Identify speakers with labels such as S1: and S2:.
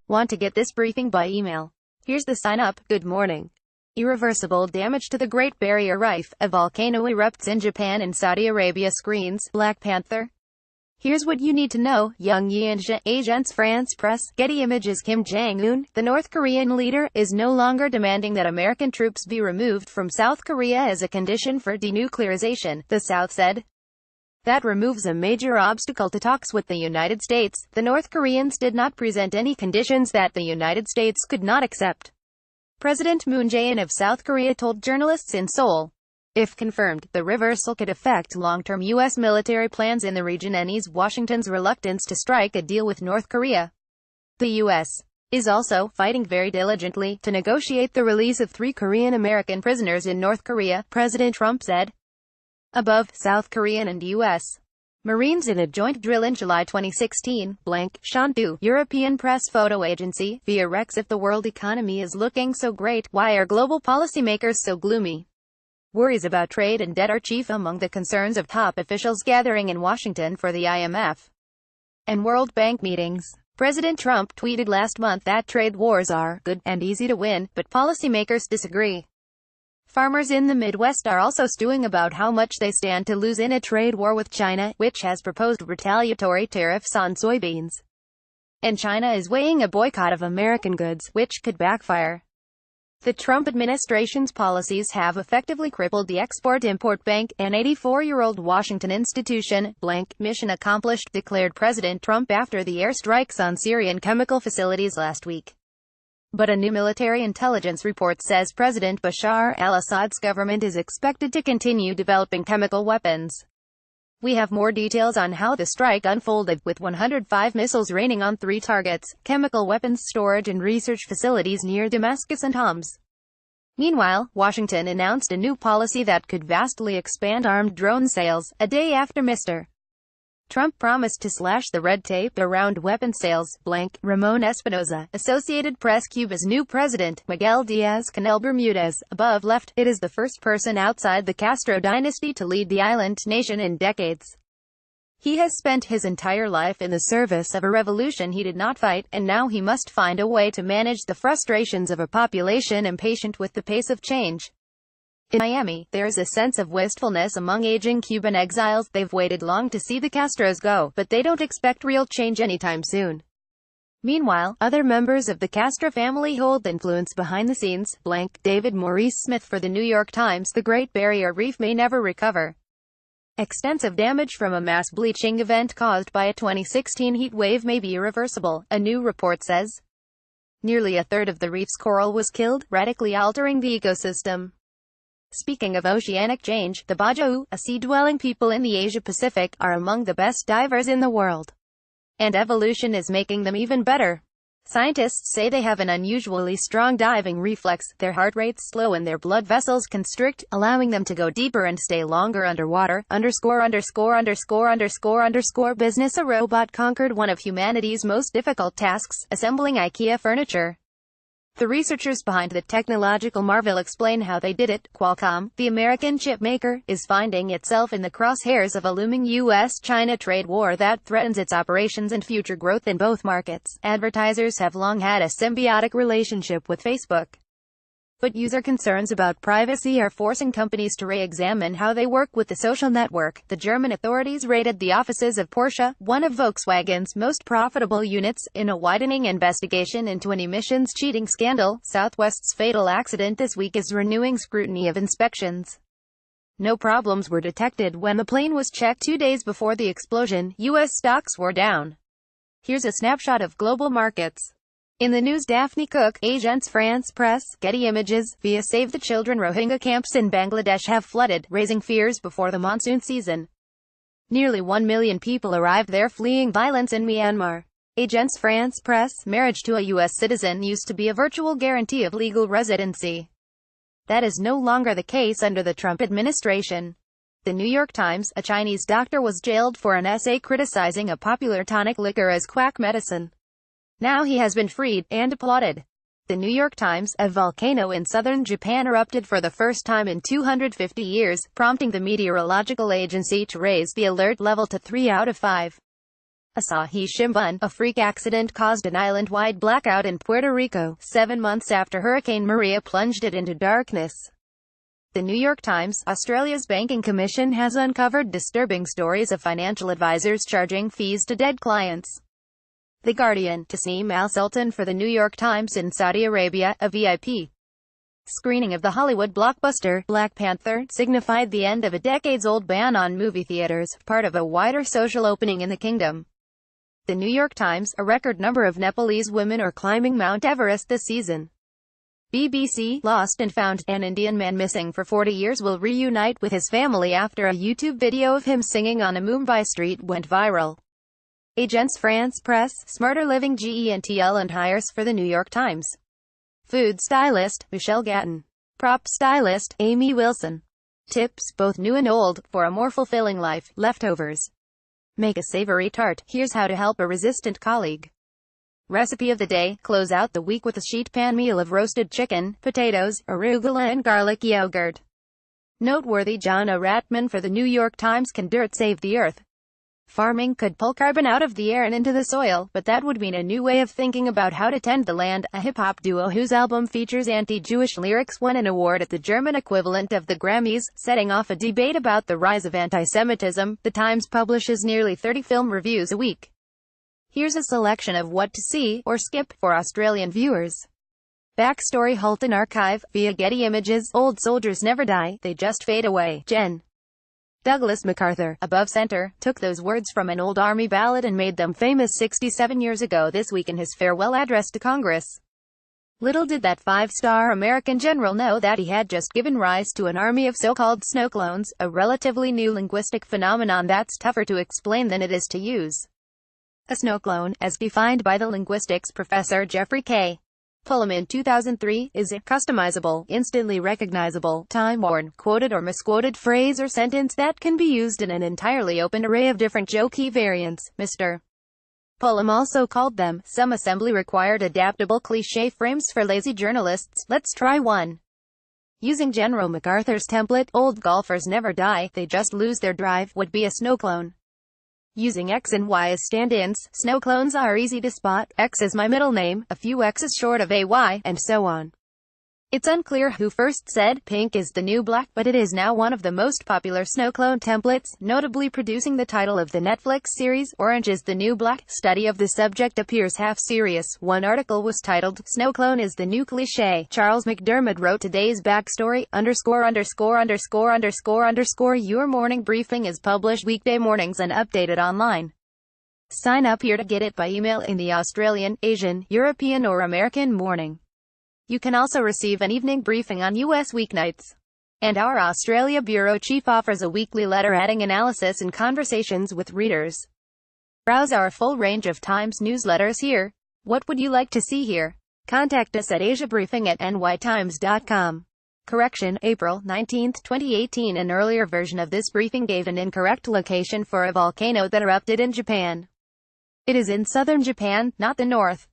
S1: Want to get this briefing by email? Here's the sign up. Good morning. Irreversible damage to the Great Barrier Reef. A volcano erupts in Japan and Saudi Arabia screens Black Panther. Here's what you need to know. Young Yinja, Agence France Presse, Getty Images. Kim Jong-un, the North Korean leader, is no longer demanding that American troops be removed from South Korea as a condition for denuclearization, the South said. That removes a major obstacle to talks with the United States. The North Koreans did not present any conditions that the United States could not accept. President Moon Jae-in of South Korea told journalists in Seoul. If confirmed, the reversal could affect long-term U.S. military plans in the region and ease Washington's reluctance to strike a deal with North Korea. The U.S. is also fighting very diligently to negotiate the release of 3 Korean-American prisoners in North Korea, President Trump said. Above, South Korean and U.S. Marines in a joint drill in July 2016, Shantou, European press photo agency, via Rex. If the world economy is looking so great, why are global policymakers so gloomy? Worries about trade and debt are chief among the concerns of top officials gathering in Washington for the IMF and World Bank meetings. President Trump tweeted last month that trade wars are good and easy to win, but policymakers disagree. Farmers in the Midwest are also stewing about how much they stand to lose in a trade war with China, which has proposed retaliatory tariffs on soybeans. And China is weighing a boycott of American goods, which could backfire. The Trump administration's policies have effectively crippled the Export-Import Bank, an 84-year-old Washington institution. Mission accomplished, declared President Trump after the airstrikes on Syrian chemical facilities last week. But a new military intelligence report says President Bashar al-Assad's government is expected to continue developing chemical weapons. We have more details on how the strike unfolded, with 105 missiles raining on 3 targets, chemical weapons storage and research facilities near Damascus and Homs. Meanwhile, Washington announced a new policy that could vastly expand armed drone sales, a day after Mr. Trump promised to slash the red tape around weapons sales. Ramon Espinosa, Associated Press. Cuba's new president, Miguel Diaz-Canel Bermudez, above left, it is the first person outside the Castro dynasty to lead the island nation in decades. He has spent his entire life in the service of a revolution he did not fight, and now he must find a way to manage the frustrations of a population impatient with the pace of change. In Miami, there's a sense of wistfulness among aging Cuban exiles. They've waited long to see the Castros go, but they don't expect real change anytime soon. Meanwhile, other members of the Castro family hold influence behind the scenes. David Maurice Smith for the New York Times. The Great Barrier Reef may never recover. Extensive damage from a mass bleaching event caused by a 2016 heat wave may be irreversible, a new report says. Nearly a third of the reef's coral was killed, radically altering the ecosystem. Speaking of oceanic change, the Bajau, a sea-dwelling people in the Asia-Pacific, are among the best divers in the world. And evolution is making them even better. Scientists say they have an unusually strong diving reflex, their heart rates slow and their blood vessels constrict, allowing them to go deeper and stay longer underwater. Business. A robot conquered one of humanity's most difficult tasks, assembling IKEA furniture. The researchers behind the technological marvel explain how they did it. Qualcomm, the American chip maker, is finding itself in the crosshairs of a looming U.S.-China trade war that threatens its operations and future growth in both markets. Advertisers have long had a symbiotic relationship with Facebook. But user concerns about privacy are forcing companies to re-examine how they work with the social network. The German authorities raided the offices of Porsche, one of Volkswagen's most profitable units, in a widening investigation into an emissions cheating scandal. Southwest's fatal accident this week is renewing scrutiny of inspections. No problems were detected when the plane was checked 2 days before the explosion. U.S. stocks were down. Here's a snapshot of global markets. In the news, Daphne Cook, Agence France Presse, Getty Images, via Save the Children. Rohingya camps in Bangladesh have flooded, raising fears before the monsoon season. Nearly 1 million people arrived there fleeing violence in Myanmar. Agence France Presse, marriage to a U.S. citizen used to be a virtual guarantee of legal residency. That is no longer the case under the Trump administration. The New York Times, a Chinese doctor was jailed for an essay criticizing a popular tonic liquor as quack medicine. Now he has been freed, and applauded. The New York Times, a volcano in southern Japan erupted for the first time in 250 years, prompting the meteorological agency to raise the alert level to 3 out of 5. Asahi Shimbun, a freak accident caused an island-wide blackout in Puerto Rico, 7 months after Hurricane Maria plunged it into darkness. The New York Times, Australia's banking commission has uncovered disturbing stories of financial advisors charging fees to dead clients. The Guardian, Tasneem Al Sultan for the New York Times. In Saudi Arabia, a VIP screening of the Hollywood blockbuster, Black Panther, signified the end of a decades-old ban on movie theaters, part of a wider social opening in the kingdom. The New York Times, a record number of Nepalese women are climbing Mount Everest this season. BBC, Lost and Found, an Indian man missing for 40 years will reunite with his family after a YouTube video of him singing on a Mumbai street went viral. Agence France Presse, Smarter Living GENTL and hires for the New York Times. Food stylist, Michelle Gatton. Prop stylist, Amy Wilson. Tips, both new and old, for a more fulfilling life. Leftovers. Make a savory tart. Here's how to help a resistant colleague. Recipe of the day. Close out the week with a sheet pan meal of roasted chicken, potatoes, arugula and garlic yogurt. Noteworthy John O. Ratman for the New York Times. Can dirt save the earth? Farming could pull carbon out of the air and into the soil, but that would mean a new way of thinking about how to tend the land. A hip-hop duo whose album features anti-Jewish lyrics won an award at the German equivalent of the Grammys, setting off a debate about the rise of anti-Semitism. The Times publishes nearly 30 film reviews a week. Here's a selection of what to see, or skip, for Australian viewers. Backstory: Halton Archive, via Getty Images. Old soldiers never die, they just fade away. Jen. Douglas MacArthur, above center, took those words from an old army ballad and made them famous 67 years ago this week in his farewell address to Congress. Little did that five-star American general know that he had just given rise to an army of so-called snow clones, a relatively new linguistic phenomenon that's tougher to explain than it is to use. A snow clone, as defined by the linguistics professor Jeffrey K. Pullum in 2003, is a customizable, instantly recognizable, time-worn, quoted or misquoted phrase or sentence that can be used in an entirely open array of different jokey variants. Mr. Pullum also called them some assembly-required adaptable cliché frames for lazy journalists. Let's try one. Using General MacArthur's template, old golfers never die, they just lose their drive, would be a snow clone. Using X and Y as stand-ins, snow clones are easy to spot. X is my middle name, a few X's short of AY, and so on. It's unclear who first said pink is the new black, but it is now one of the most popular snow clone templates, notably producing the title of the Netflix series, Orange is the New Black. Study of the subject appears half serious. One article was titled, Snow Clone is the New Cliché. Charles McDermott wrote today's backstory, ________. Your morning briefing is published weekday mornings and updated online. Sign up here to get it by email in the Australian, Asian, European or American morning. You can also receive an evening briefing on U.S. weeknights. And our Australia Bureau Chief offers a weekly letter adding analysis and conversations with readers. Browse our full range of Times newsletters here. What would you like to see here? Contact us at asiabriefing@nytimes.com. Correction, April 19, 2018. An earlier version of this briefing gave an incorrect location for a volcano that erupted in Japan. It is in southern Japan, not the north.